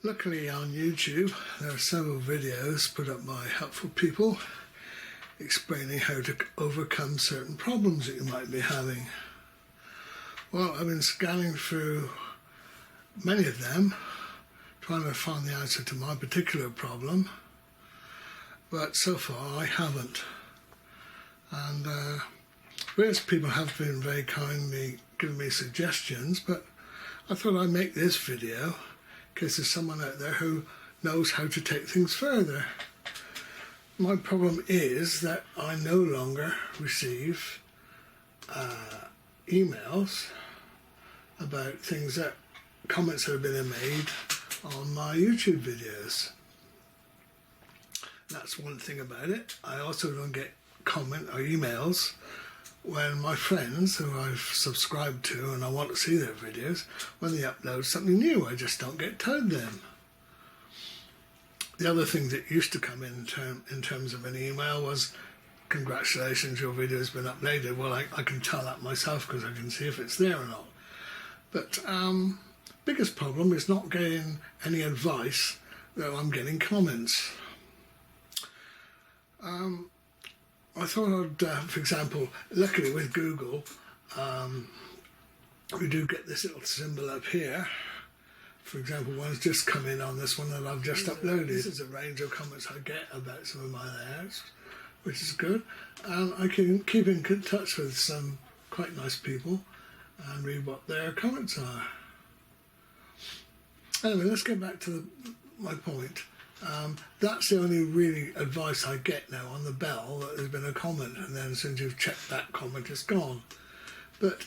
Luckily on YouTube there are several videos put up by helpful people explaining how to overcome certain problems that you might be having. Well, I've been scanning through many of them trying to find the answer to my particular problem, but so far I haven't. And various people have been very kindly giving me suggestions, but I thought I'd make this video in case there's someone out there who knows how to take things further. My problem is that I no longer receive emails about things that comments that have been made on my YouTube videos. That's one thing about it. I also don't get comment or emails when my friends who I've subscribed to and I want to see their videos, when they upload something new, I just don't get told them. The other thing that used to come in terms of an email was, congratulations, your video has been uploaded. Well, I can tell that myself because I can see if it's there or not. But biggest problem is not getting any advice, though I'm getting comments. I thought I'd, for example, luckily with Google, we do get this little symbol up here. For example, one's just come in on this one that I've just uploaded. This is a range of comments I get about some of my layouts, which is good. And I can keep in touch with some quite nice people and read what their comments are. Anyway, let's get back to my point. That's the only really advice I get now on the bell, that there's been a comment, and then as soon as you've checked that comment, it's gone. But,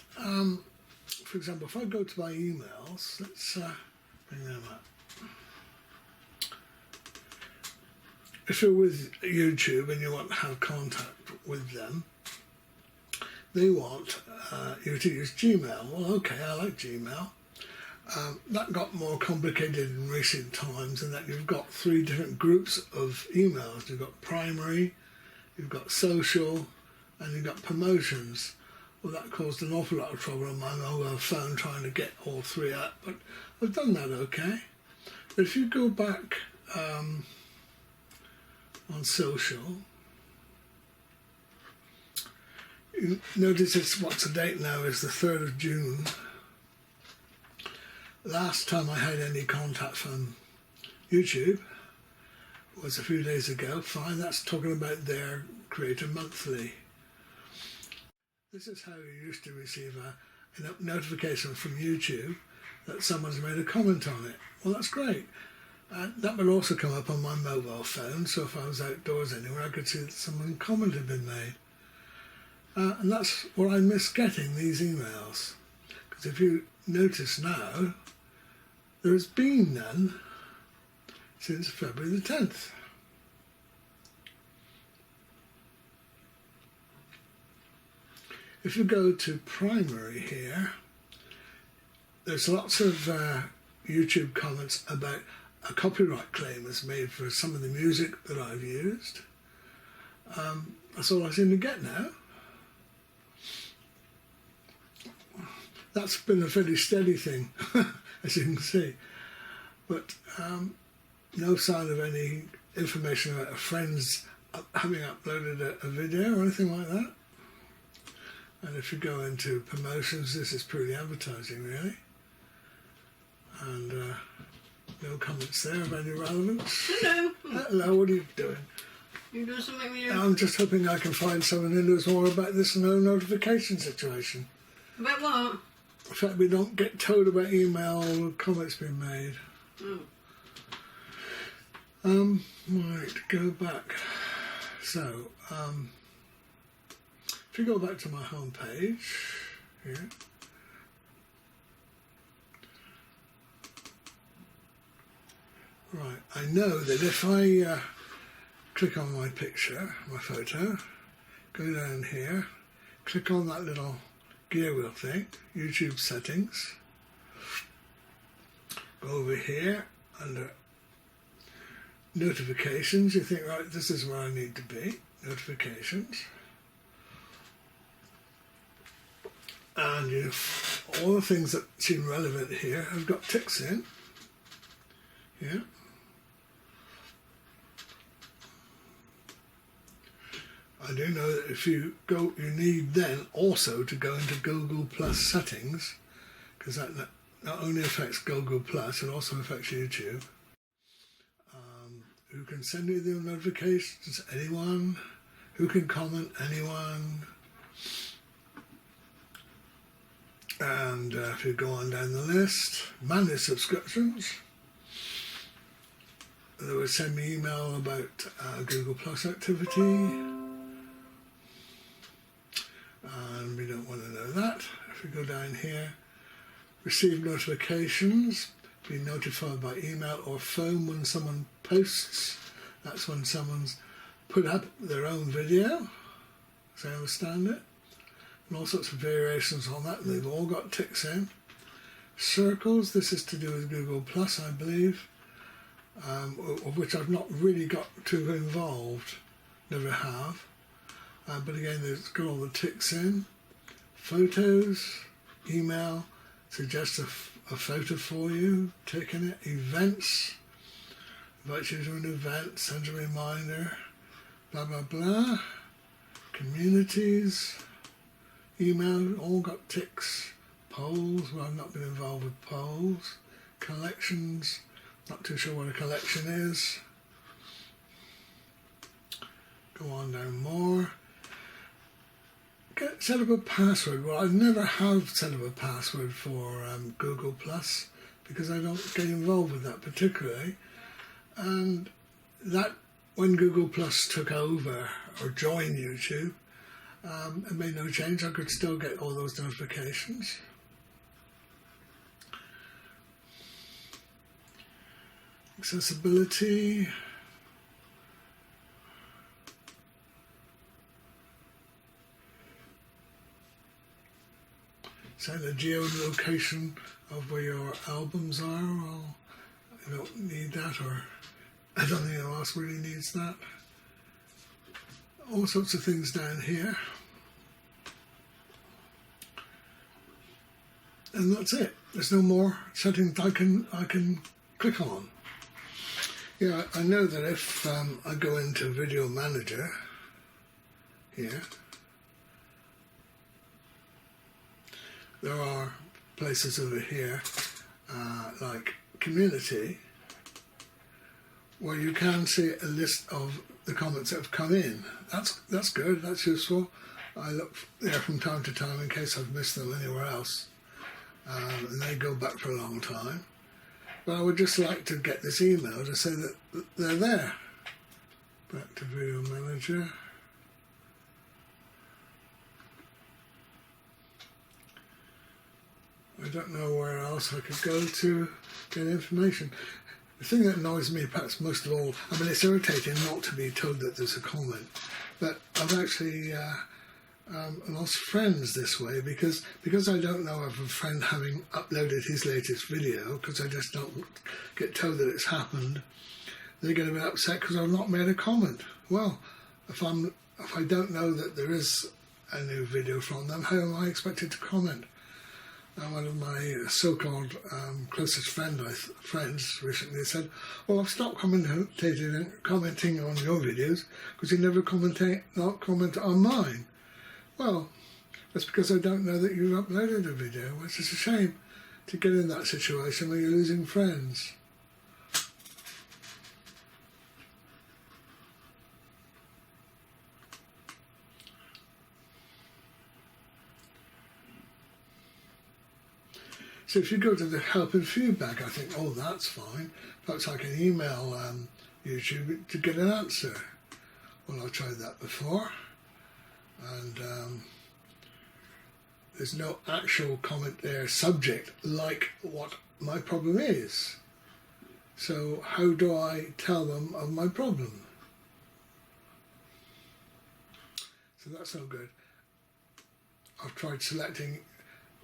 for example, if I go to my emails, let's bring them up. If you're with YouTube and you want to have contact with them, they want you to use Gmail. Well, okay, I like Gmail. That got more complicated in recent times, in that you've got 3 different groups of emails. You've got primary, you've got social, and you've got promotions. Well, that caused an awful lot of trouble on my mobile phone trying to get all 3 up, but I've done that okay. But if you go back on social, you notice what's the date now is the 3rd of June. Last time I had any contact from YouTube was a few days ago. Fine, that's talking about their Creator Monthly. This is how you used to receive a notification from YouTube that someone's made a comment on it. Well, that's great. That would also come up on my mobile phone, so if I was outdoors anywhere, I could see that someone's comment had been made. And that's what I miss getting, these emails. Because if you notice now, there has been none since February the 10th. If you go to primary here, there's lots of YouTube comments about a copyright claim was made for some of the music that I've used. That's all I seem to get now. That's been a fairly steady thing, as you can see. But no sign of any information about a friend's having uploaded a video or anything like that. And if you go into promotions, this is purely advertising, really. And no comments there of any relevance. Hello. Hello, what are you doing? You doing something with your... I'm just hoping I can find someone who knows more about this no notification situation. About what? In fact, we don't get told about email comments being made. Right, go back. So, if you go back to my home page here, right, I know that if I click on my picture, my photo, go down here, click on that little gear wheel thing, YouTube settings, go over here under notifications, you think, right, this is where I need to be, notifications, and all the things that seem relevant here have got ticks in. Yeah. I do know that if you go, you need then also to go into Google Plus settings, because that not only affects Google Plus, it also affects YouTube. Who can send you the notifications? Anyone. Who can comment? Anyone. And if you go on down the list, manage subscriptions. They would send me email about Google Plus activity. And we don't want to know that. If we go down here, receive notifications, be notified by email or phone when someone posts. That's when someone's put up their own video, as I understand it. And all sorts of variations on that, and they've all got ticks in. Circles, this is to do with Google Plus, I believe, of which I've not really got too involved, never have. But again, there's got all the ticks in. Photos, email, suggest a photo for you, tick in it. Events, invite you to an event, send a reminder, blah, blah, blah. Communities, email, all got ticks. Polls, well, I've not been involved with polls. Collections, not too sure what a collection is. Go on down more. Set up a password. Well, I never have set up a password for Google Plus because I don't get involved with that particularly. And that, when Google Plus took over or joined YouTube, it made no change. I could still get all those notifications. Accessibility. So the geolocation of where your albums are, well, you don't need that, or I don't think anyone else really needs that. All sorts of things down here. And that's it. There's no more settings I can click on. Yeah, I know that if I go into Video Manager here, there are places over here, like Community, where you can see a list of the comments that have come in. That's good, that's useful. I look there from time to time in case I've missed them anywhere else. And they go back for a long time. But I would just like to get this email to say that they're there. Back to Video Manager. I don't know where else I could go to get information. The thing that annoys me perhaps most of all, I mean, it's irritating not to be told that there's a comment, but I've actually lost friends this way because I don't know of a friend having uploaded his latest video, because I just don't get told that it's happened. They get a bit upset because I've not made a comment. Well, if I don't know that there is a new video from them, how am I expected to comment? One of my so-called closest friends recently said, well, I've stopped commenting on your videos because you never comment on mine. Well, that's because I don't know that you've uploaded a video, which is a shame to get in that situation where you're losing friends. So if you go to the help and feedback, I think, oh, that's fine. Perhaps I can email YouTube to get an answer. Well, I've tried that before. And there's no actual comment there, subject, like what my problem is. So how do I tell them of my problem? So that's no good. I've tried selecting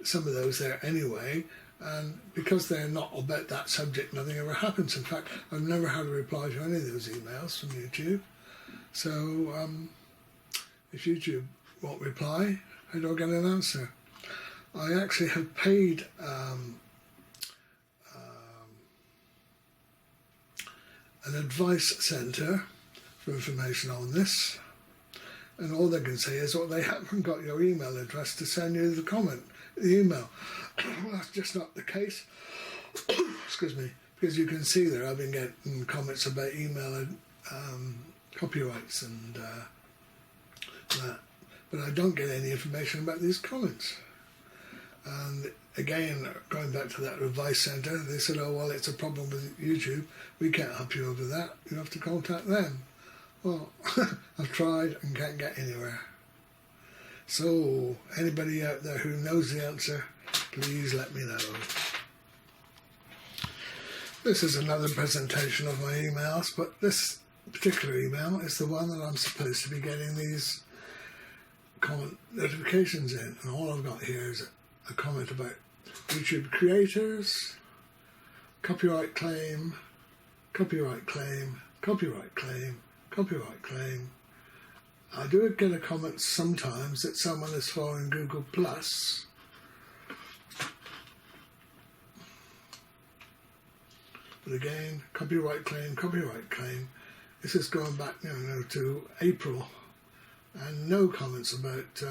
some of those there anyway, and because they're not about that subject, nothing ever happens. In fact, I've never had a reply to any of those emails from YouTube. So if YouTube won't reply, how do I get an answer? I actually have paid an advice centre for information on this, and all they can say is, well, they haven't got your email address to send you the email. Well, that's just not the case. Excuse me, because you can see there I've been getting comments about email copyrights and that, but I don't get any information about these comments. And again, going back to that advice centre, they said, oh, well, it's a problem with YouTube. We can't help you over that. You have to contact them. Well, I've tried and can't get anywhere. So, anybody out there who knows the answer, please let me know. This is another presentation of my emails, but this particular email is the one that I'm supposed to be getting these comment notifications in. And all I've got here is a comment about YouTube creators, copyright claim, copyright claim, copyright claim, copyright claim. I do get a comment sometimes that someone is following Google Plus. But again, copyright claim, copyright claim. This is going back, to April, and no comments about,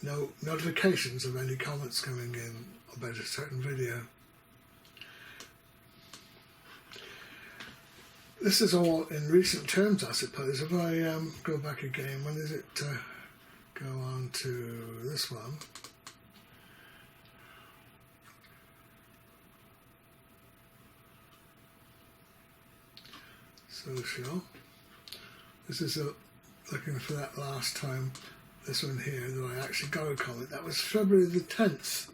no notifications of any comments coming in about a certain video. This is all in recent terms, I suppose. If I go back again, when does it go on to this one? Social. This is looking for that last time, this one here, that I actually got a comment. That was February the 10th.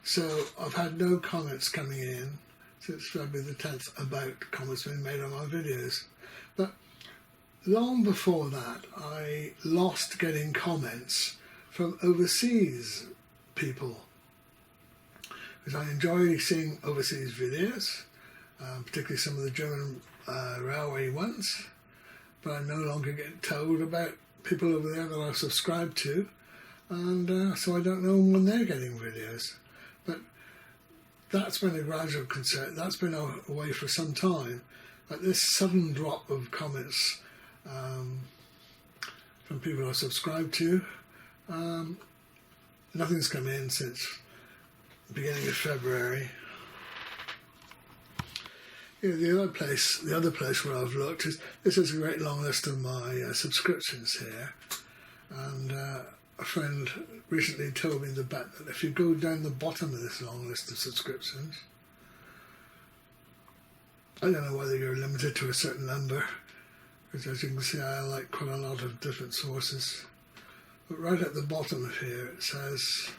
So I've had no comments coming in since February the 10th about comments being made on my videos. But long before that, I lost getting comments from overseas people, because I enjoy seeing overseas videos, particularly some of the German railway ones, but I no longer get told about people over there that I subscribe to, and so I don't know when they're getting videos. But that's been a gradual concern. That's been away for some time. But this sudden drop of comments from people I subscribe to, nothing's come in since the beginning of February. Yeah, the other place where I've looked is, this is a great long list of my subscriptions here, and a friend recently told me that if you go down the bottom of this long list of subscriptions, I don't know whether you're limited to a certain number, because as you can see I like quite a lot of different sources, but right at the bottom of here it says,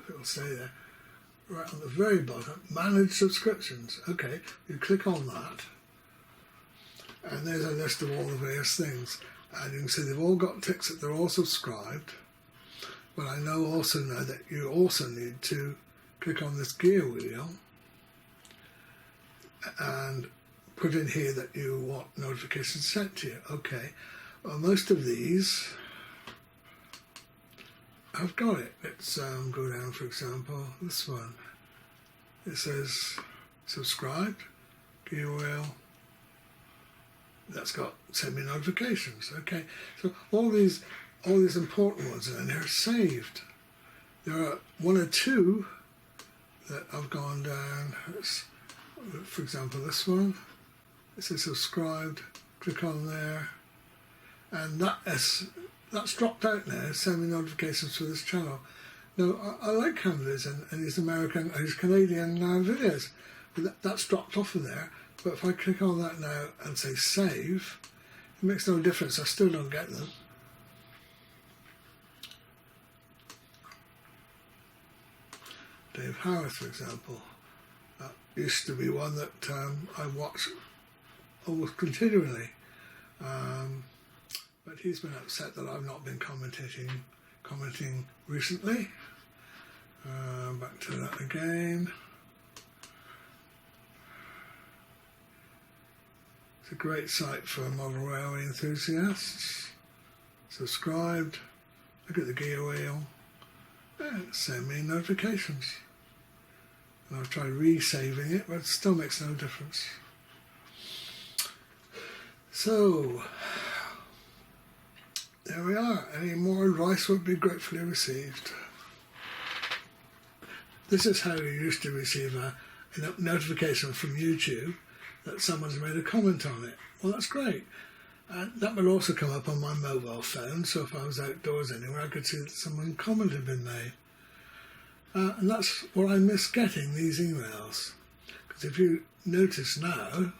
it'll say there, right on the very bottom, manage subscriptions. Okay, you click on that, and there's a list of all the various things. And you can see they've all got ticks that they're all subscribed. But I also know that you also need to click on this gear wheel and put in here that you want notifications sent to you. Okay, well, most of these, I've got it. Let's go down, for example, this one. It says subscribed, gear wheel. That's got send me notifications. Okay, so all these important ones in there are saved. There are one or two that I've gone down. For example, this one. It says subscribed. Click on there, and that's dropped out now. Send me notifications for this channel. Now I like cameras and these American, these Canadian videos, but that's dropped off of there. But if I click on that now and say save, it makes no difference. I still don't get them. Dave Howard, for example, that used to be one that I watched almost continually. But he's been upset that I've not been commenting recently. Back to that again. It's a great site for model railway enthusiasts. Subscribed, look at the gear wheel, and send me notifications. And I've tried resaving it, but it still makes no difference. So, there we are. Any more advice would be gratefully received. This is how you used to receive a notification from YouTube that someone's made a comment on it. Well, that's great. And that will also come up on my mobile phone, so if I was outdoors anywhere, I could see that someone comment had been made. And that's what I miss getting, these emails. Because if you notice now,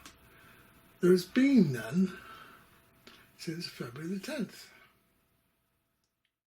there has been none since February the 10th.